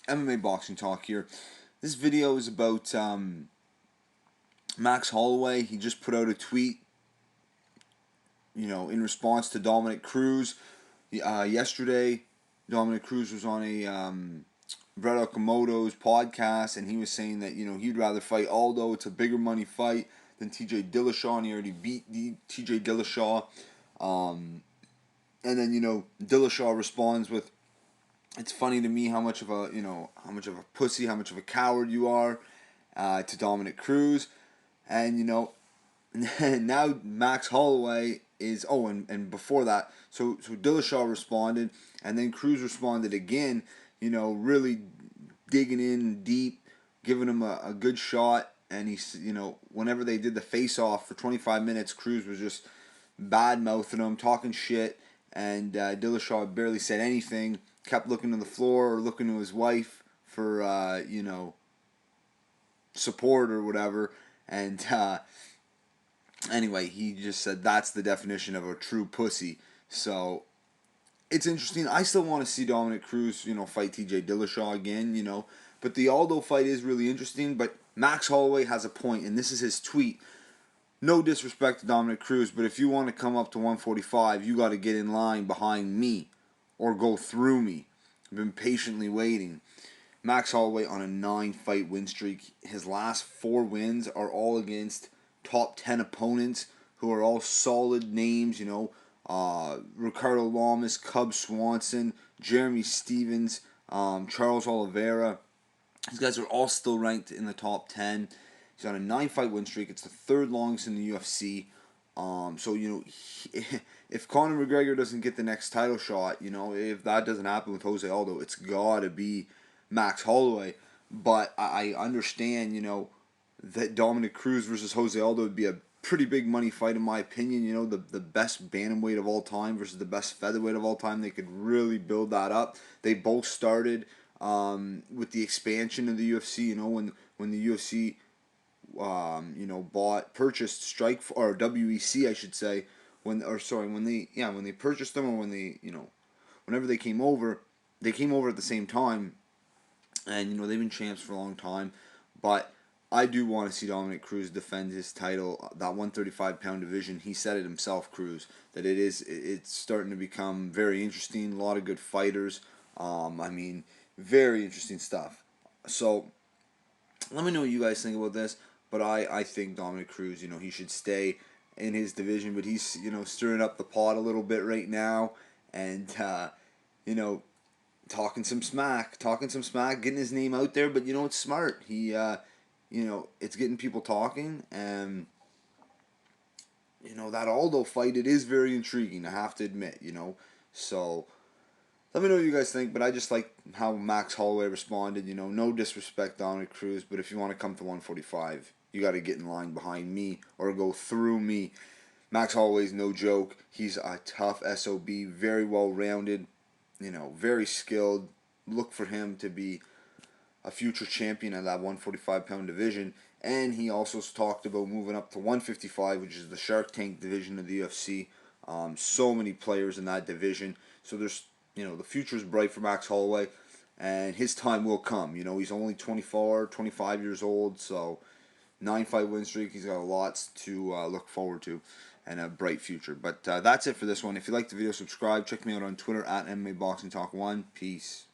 MMA Boxing Talk here. This video is about Max Holloway. He just put out a tweet, in response to Dominick Cruz. Yesterday, Dominick Cruz was on a Brett Okamoto's podcast, and he was saying that, he'd rather fight Aldo. It's a bigger money fight than TJ Dillashaw, and he already beat TJ Dillashaw. And then, Dillashaw responds with, "It's funny to me how much of a pussy, how much of a coward you are," to Dominick Cruz. And, now Max Holloway is, and before that, so Dillashaw responded, and then Cruz responded again, really digging in deep, giving him a good shot. And he's, whenever they did the face-off for 25 minutes, Cruz was just bad-mouthing him, talking shit, and Dillashaw barely said anything, kept looking to the floor or looking to his wife for, support or whatever. And anyway, he just said that's the definition of a true pussy. So it's interesting. I still want to see Dominick Cruz, fight TJ Dillashaw again, But the Aldo fight is really interesting. But Max Holloway has a point, and this is his tweet. No disrespect to Dominick Cruz, but if you want to come up to 145, you got to get in line behind me or go through me. I've been patiently waiting. Max Holloway on a 9-fight win streak. His last 4 wins are all against top 10 opponents who are all solid names, Ricardo Lamas, Cub Swanson, Jeremy Stevens, Charles Oliveira. These guys are all still ranked in the top 10. He's on a 9-fight win streak. It's the 3rd longest in the UFC. So, if Conor McGregor doesn't get the next title shot, if that doesn't happen with Jose Aldo, it's got to be Max Holloway. But I understand, that Dominick Cruz versus Jose Aldo would be a pretty big money fight in my opinion. The best bantamweight of all time versus the best featherweight of all time. They could really build that up. They both started with the expansion of the UFC. When the UFC purchased Strike, or WEC, I should say, when they purchased them, or when they, whenever they came over at the same time, and they've been champs for a long time. But I do want to see Dominick Cruz defend his title, that 135-pound division. He said it himself, Cruz, that it's starting to become very interesting. A lot of good fighters. Very interesting stuff. So let me know what you guys think about this. But I think Dominick Cruz, he should stay in his division. But he's, stirring up the pot a little bit right now. And, talking some smack, getting his name out there. But, it's smart. He, it's getting people talking. And, that Aldo fight, it is very intriguing, I have to admit, So let me know what you guys think, but I just like how Max Holloway responded. No disrespect, Dominick Cruz, but if you want to come to 145, you got to get in line behind me or go through me. Max Holloway's no joke. He's a tough SOB, very well-rounded, very skilled. Look for him to be a future champion at that 145-pound division. And he also talked about moving up to 155, which is the Shark Tank division of the UFC. So many players in that division. So there's the future's bright for Max Holloway, and his time will come. He's only 24, 25 years old, so 9-fight win streak. He's got lots to look forward to and a bright future. But that's it for this one. If you liked the video, subscribe. Check me out on Twitter at MMA Boxing Talk 1. Peace.